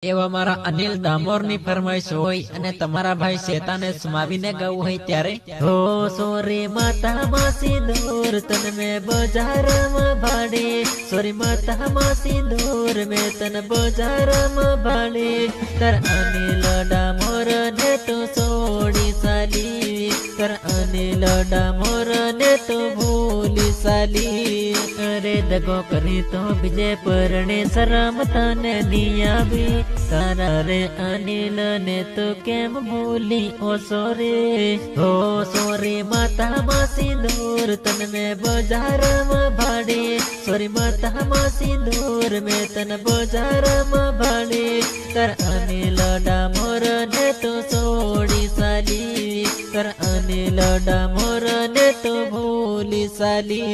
एवा मारा अनिल दामोर नी फरमाइश होय अने तमारा भाई शैताने सुमावीने गाવું હોય ત્યારે हो सोरी माता मासी दूर तन में बाजार में भाड़े सोरी माता मासी दूर में तन बाजार में भाड़े कर अनिल दामोर ने तो सोड़ी साली कर अनिल दामोर ने तो भूली साली अरे दगो करी तो विजय परणे शरम तने निया भी तारा रे अनिल ने तो केम भूली ओ सोरे माता मासी दूर तन में बाजार में भाड़े सोरी माता मासी दूर में तन बाजार में भाड़े कर अनिल दामोर ने तो सोड़ी साली कर अनिल दामोर ने तो भूली साली।